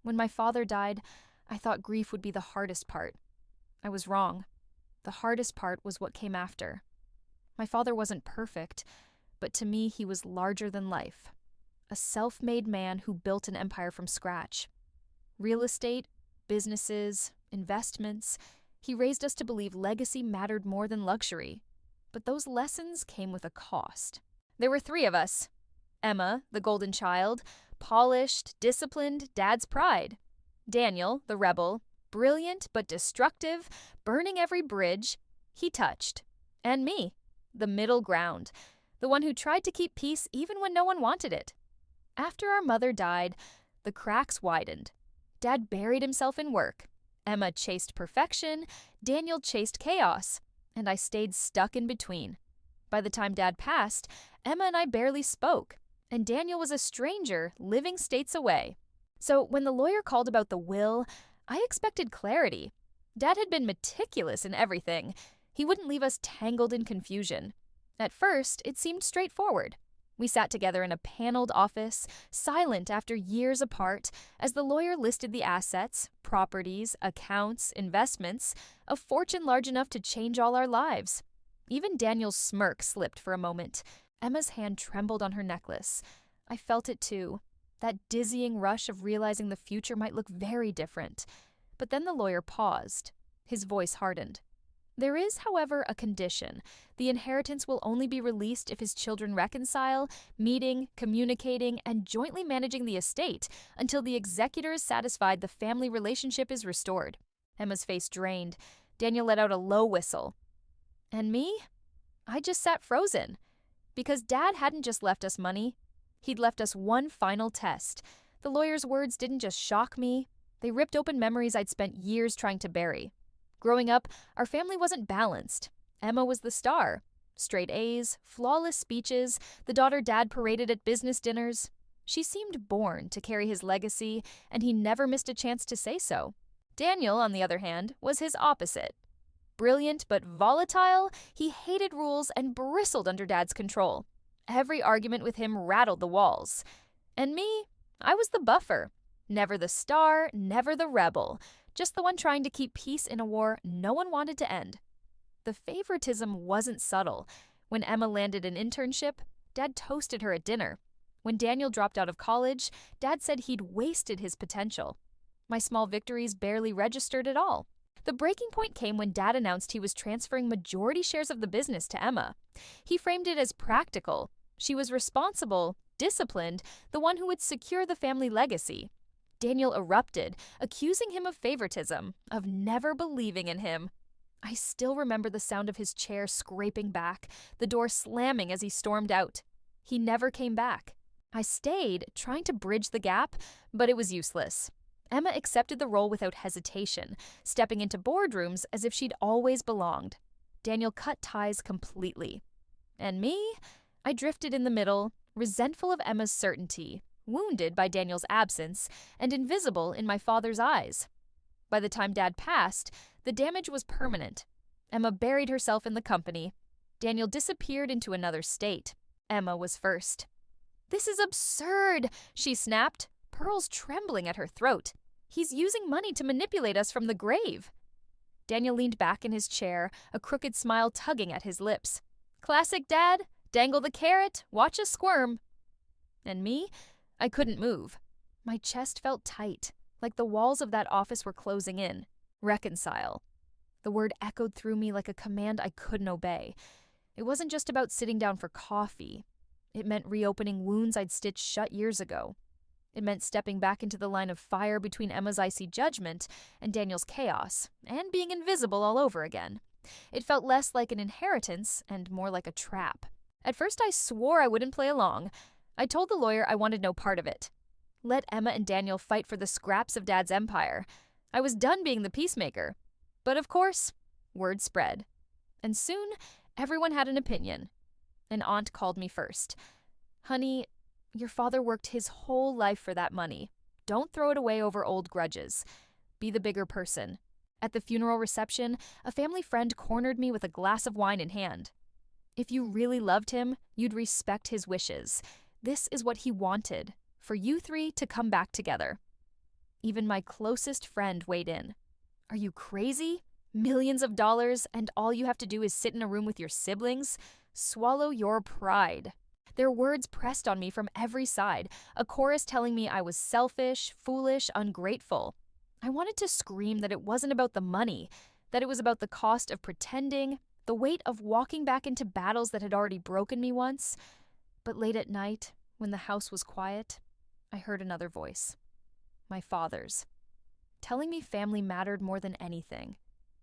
When my father died, I thought grief would be the hardest part. I was wrong. The hardest part was what came after. My father wasn't perfect, but to me he was larger than life. A self-made man who built an empire from scratch. Real estate, businesses, investments. He raised us to believe legacy mattered more than luxury. But those lessons came with a cost. There were 3 of us. Emma, the golden child, polished, disciplined, dad's pride. Daniel, the rebel, brilliant but destructive, burning every bridge he touched. And me, the middle ground, the one who tried to keep peace even when no one wanted it. After our mother died, the cracks widened. Dad buried himself in work. Emma chased perfection, Daniel chased chaos, and I stayed stuck in between. By the time Dad passed, Emma and I barely spoke, and Daniel was a stranger living states away. So when the lawyer called about the will, I expected clarity. Dad had been meticulous in everything. He wouldn't leave us tangled in confusion. At first, it seemed straightforward. We sat together in a paneled office, silent after years apart, as the lawyer listed the assets, properties, accounts, investments, a fortune large enough to change all our lives. Even Daniel's smirk slipped for a moment. Emma's hand trembled on her necklace. I felt it too. That dizzying rush of realizing the future might look very different. But then the lawyer paused. His voice hardened. There is, however, a condition. The inheritance will only be released if his children reconcile, meeting, communicating, and jointly managing the estate until the executor is satisfied the family relationship is restored. Emma's face drained. Daniel let out a low whistle. And me? I just sat frozen. Because Dad hadn't just left us money. He'd left us one final test. The lawyer's words didn't just shock me. They ripped open memories I'd spent years trying to bury. Growing up, our family wasn't balanced. Emma was the star. Straight A's, flawless speeches, the daughter Dad paraded at business dinners. She seemed born to carry his legacy, and he never missed a chance to say so. Daniel, on the other hand, was his opposite. Brilliant but volatile, he hated rules and bristled under Dad's control. Every argument with him rattled the walls. And me, I was the buffer. Never the star, never the rebel. Just the one trying to keep peace in a war no one wanted to end. The favoritism wasn't subtle. When Emma landed an internship, Dad toasted her at dinner. When Daniel dropped out of college, Dad said he'd wasted his potential. My small victories barely registered at all. The breaking point came when Dad announced he was transferring majority shares of the business to Emma. He framed it as practical. She was responsible, disciplined, the one who would secure the family legacy. Daniel erupted, accusing him of favoritism, of never believing in him. I still remember the sound of his chair scraping back, the door slamming as he stormed out. He never came back. I stayed, trying to bridge the gap, but it was useless. Emma accepted the role without hesitation, stepping into boardrooms as if she'd always belonged. Daniel cut ties completely. And me? I drifted in the middle, resentful of Emma's certainty, wounded by Daniel's absence, and invisible in my father's eyes. By the time Dad passed, the damage was permanent. Emma buried herself in the company. Daniel disappeared into another state. Emma was first. "This is absurd," she snapped, pearls trembling at her throat. "He's using money to manipulate us from the grave." Daniel leaned back in his chair, a crooked smile tugging at his lips. "Classic Dad, dangle the carrot, watch us squirm." And me? I couldn't move. My chest felt tight, like the walls of that office were closing in. Reconcile. The word echoed through me like a command I couldn't obey. It wasn't just about sitting down for coffee. It meant reopening wounds I'd stitched shut years ago. It meant stepping back into the line of fire between Emma's icy judgment and Daniel's chaos, and being invisible all over again. It felt less like an inheritance and more like a trap. At first I swore I wouldn't play along. I told the lawyer I wanted no part of it. Let Emma and Daniel fight for the scraps of Dad's empire. I was done being the peacemaker. But of course, word spread. And soon, everyone had an opinion. An aunt called me first. "Honey, your father worked his whole life for that money. Don't throw it away over old grudges. Be the bigger person." At the funeral reception, a family friend cornered me with a glass of wine in hand. "If you really loved him, you'd respect his wishes. This is what he wanted, for you 3 to come back together." Even my closest friend weighed in. Are you crazy? Millions of dollars, and all you have to do is sit in a room with your siblings? Swallow your pride. Their words pressed on me from every side, a chorus telling me I was selfish, foolish, ungrateful. I wanted to scream that it wasn't about the money, that it was about the cost of pretending, the weight of walking back into battles that had already broken me once. But late at night, when the house was quiet, I heard another voice. My father's. Telling me family mattered more than anything.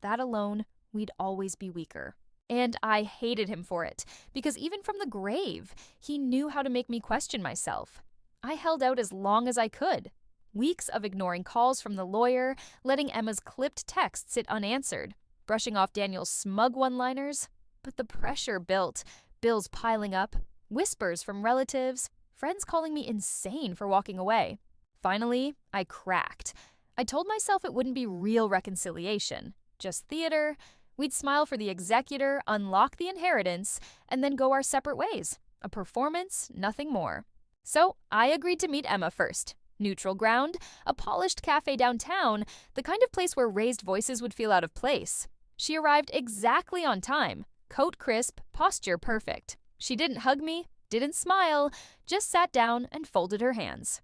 That alone, we'd always be weaker. And I hated him for it, because even from the grave, he knew how to make me question myself. I held out as long as I could. Weeks of ignoring calls from the lawyer, letting Emma's clipped texts sit unanswered, brushing off Daniel's smug one-liners. But the pressure built, bills piling up, whispers from relatives, friends calling me insane for walking away. Finally, I cracked. I told myself it wouldn't be real reconciliation, just theater. We'd smile for the executor, unlock the inheritance, and then go our separate ways. A performance, nothing more. So I agreed to meet Emma first. Neutral ground, a polished cafe downtown, the kind of place where raised voices would feel out of place. She arrived exactly on time. Coat crisp, posture perfect. She didn't hug me, didn't smile, just sat down and folded her hands.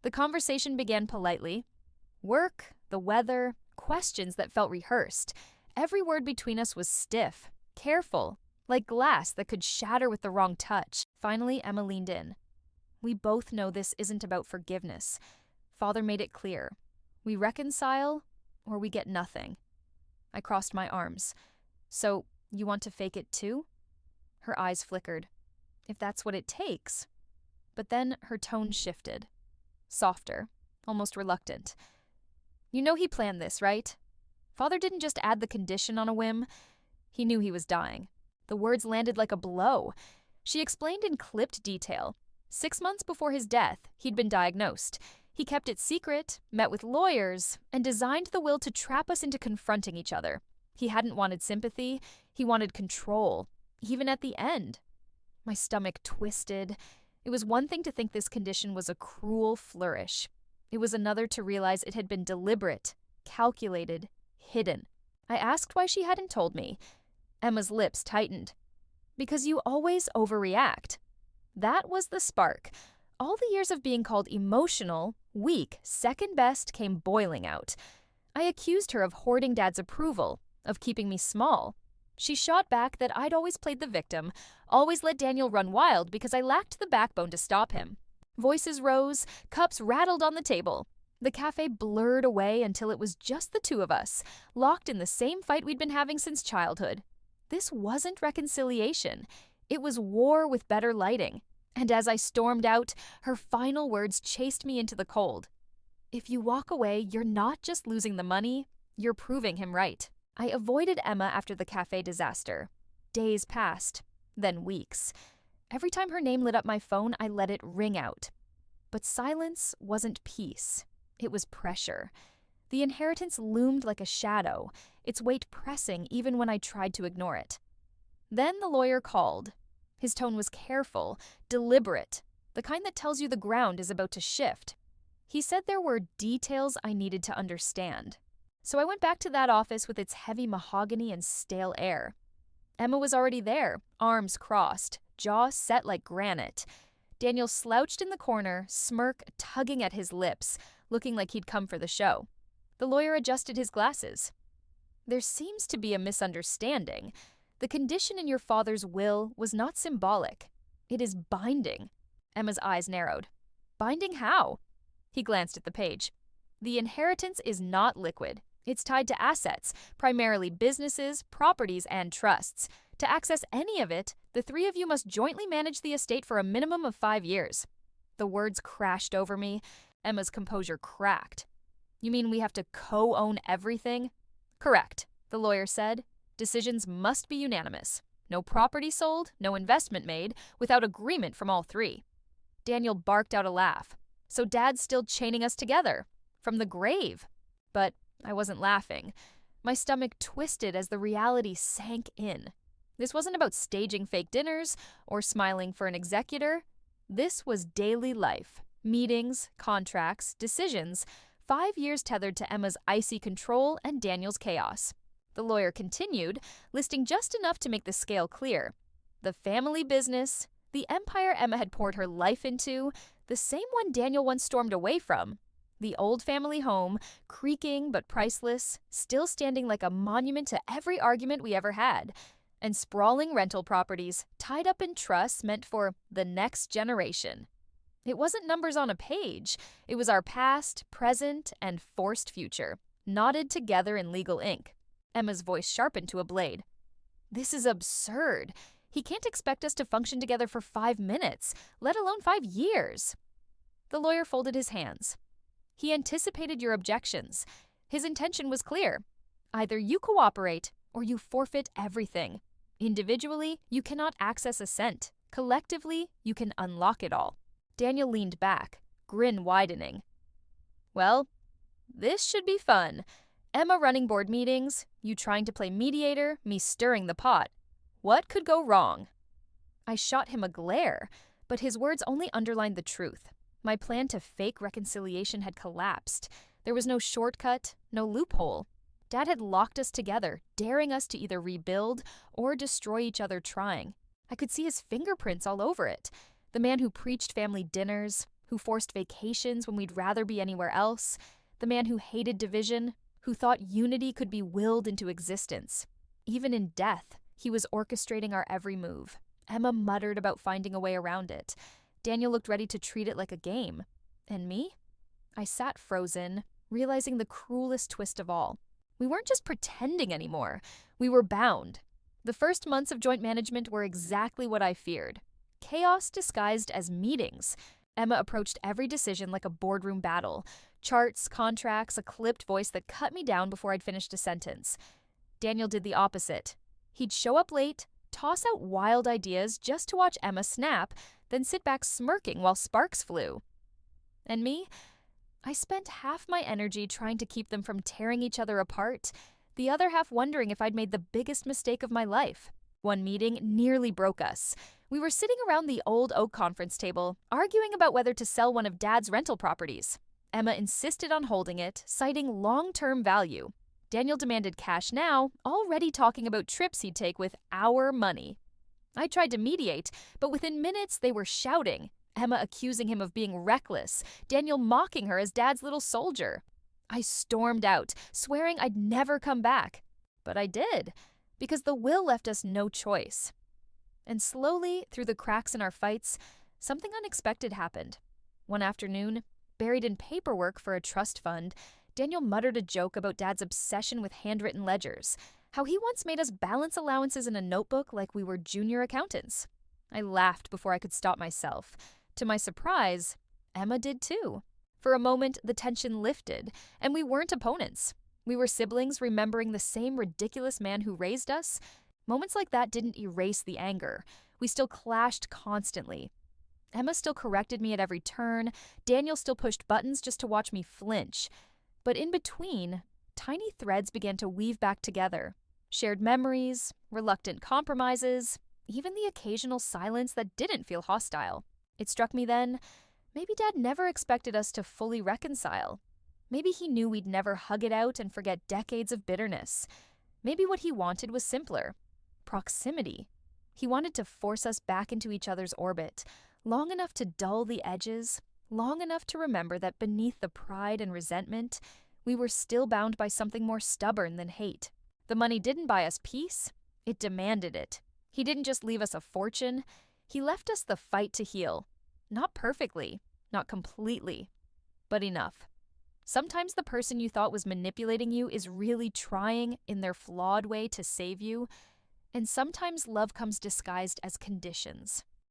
The conversation began politely. Work, the weather, questions that felt rehearsed. Every word between us was stiff, careful, like glass that could shatter with the wrong touch. Finally, Emma leaned in. We both know this isn't about forgiveness. Father made it clear. We reconcile, or we get nothing. I crossed my arms. So, you want to fake it too? Her eyes flickered. If that's what it takes. But then her tone shifted. Softer, almost reluctant. You know he planned this, right? Father didn't just add the condition on a whim. He knew he was dying. The words landed like a blow. She explained in clipped detail. 6 months before his death, he'd been diagnosed. He kept it secret, met with lawyers, and designed the will to trap us into confronting each other. He hadn't wanted sympathy. He wanted control, even at the end. My stomach twisted. It was one thing to think this condition was a cruel flourish. It was another to realize it had been deliberate, calculated, hidden. I asked why she hadn't told me. Emma's lips tightened. Because you always overreact. That was the spark. All the years of being called emotional, weak, second best came boiling out. I accused her of hoarding Dad's approval, of keeping me small. She shot back that I'd always played the victim, always let Daniel run wild because I lacked the backbone to stop him. Voices rose, cups rattled on the table. The cafe blurred away until it was just the two of us, locked in the same fight we'd been having since childhood. This wasn't reconciliation. It was war with better lighting. And as I stormed out, her final words chased me into the cold. If you walk away, you're not just losing the money, you're proving him right. I avoided Emma after the cafe disaster. Days passed, then weeks. Every time her name lit up my phone, I let it ring out. But silence wasn't peace. It was pressure. The inheritance loomed like a shadow, its weight pressing even when I tried to ignore it. Then the lawyer called. His tone was careful, deliberate, the kind that tells you the ground is about to shift. He said there were details I needed to understand. So I went back to that office with its heavy mahogany and stale air. Emma was already there, arms crossed, jaw set like granite. Daniel slouched in the corner, smirk tugging at his lips, looking like he'd come for the show. The lawyer adjusted his glasses. There seems to be a misunderstanding. The condition in your father's will was not symbolic. It is binding. Emma's eyes narrowed. Binding how? He glanced at the page. The inheritance is not liquid. It's tied to assets, primarily businesses, properties, and trusts. To access any of it, the three of you must jointly manage the estate for a minimum of 5 years. The words crashed over me. Emma's composure cracked. You mean we have to co-own everything? Correct, the lawyer said. Decisions must be unanimous. No property sold, no investment made, without agreement from all three. Daniel barked out a laugh. So Dad's still chaining us together. From the grave. But I wasn't laughing. My stomach twisted as the reality sank in. This wasn't about staging fake dinners or smiling for an executor. This was daily life. Meetings, contracts, decisions. 5 years tethered to Emma's icy control and Daniel's chaos. The lawyer continued, listing just enough to make the scale clear. The family business, the empire Emma had poured her life into, the same one Daniel once stormed away from. The old family home, creaking but priceless, still standing like a monument to every argument we ever had. And sprawling rental properties, tied up in trusts meant for the next generation. It wasn't numbers on a page. It was our past, present, and forced future, knotted together in legal ink. Emma's voice sharpened to a blade. This is absurd. He can't expect us to function together for 5 minutes, let alone 5 years. The lawyer folded his hands. He anticipated your objections. His intention was clear. Either you cooperate or you forfeit everything. Individually, you cannot access a cent. Collectively, you can unlock it all. Daniel leaned back, grin widening. Well, this should be fun. Emma running board meetings, you trying to play mediator, me stirring the pot. What could go wrong? I shot him a glare, but his words only underlined the truth. My plan to fake reconciliation had collapsed. There was no shortcut, no loophole. Dad had locked us together, daring us to either rebuild or destroy each other trying. I could see his fingerprints all over it. The man who preached family dinners, who forced vacations when we'd rather be anywhere else. The man who hated division, who thought unity could be willed into existence. Even in death, he was orchestrating our every move. Emma muttered about finding a way around it. Daniel looked ready to treat it like a game. And me? I sat frozen, realizing the cruelest twist of all. We weren't just pretending anymore. We were bound. The first months of joint management were exactly what I feared. Chaos disguised as meetings. Emma approached every decision like a boardroom battle. Charts, contracts, a clipped voice that cut me down before I'd finished a sentence. Daniel did the opposite. He'd show up late, toss out wild ideas just to watch Emma snap, then sit back smirking while sparks flew. And me? I spent half my energy trying to keep them from tearing each other apart, the other half wondering if I'd made the biggest mistake of my life. One meeting nearly broke us. We were sitting around the old oak conference table, arguing about whether to sell one of Dad's rental properties. Emma insisted on holding it, citing long-term value. Daniel demanded cash now, already talking about trips he'd take with our money. I tried to mediate, but within minutes they were shouting, Emma accusing him of being reckless, Daniel mocking her as Dad's little soldier. I stormed out, swearing I'd never come back. But I did, because the will left us no choice. And slowly, through the cracks in our fights, something unexpected happened. One afternoon, buried in paperwork for a trust fund, Daniel muttered a joke about Dad's obsession with handwritten ledgers, how he once made us balance allowances in a notebook like we were junior accountants. I laughed before I could stop myself. To my surprise, Emma did too. For a moment, the tension lifted, and we weren't opponents. We were siblings remembering the same ridiculous man who raised us. Moments like that didn't erase the anger. We still clashed constantly. Emma still corrected me at every turn. Daniel still pushed buttons just to watch me flinch. But in between, tiny threads began to weave back together. Shared memories, reluctant compromises, even the occasional silence that didn't feel hostile. It struck me then, maybe Dad never expected us to fully reconcile. Maybe he knew we'd never hug it out and forget decades of bitterness. Maybe what he wanted was simpler. Proximity. He wanted to force us back into each other's orbit, long enough to dull the edges, long enough to remember that beneath the pride and resentment, we were still bound by something more stubborn than hate. The money didn't buy us peace, it demanded it. He didn't just leave us a fortune, he left us the fight to heal. Not perfectly, not completely, but enough. Sometimes the person you thought was manipulating you is really trying, in their flawed way, to save you, and sometimes love comes disguised as conditions.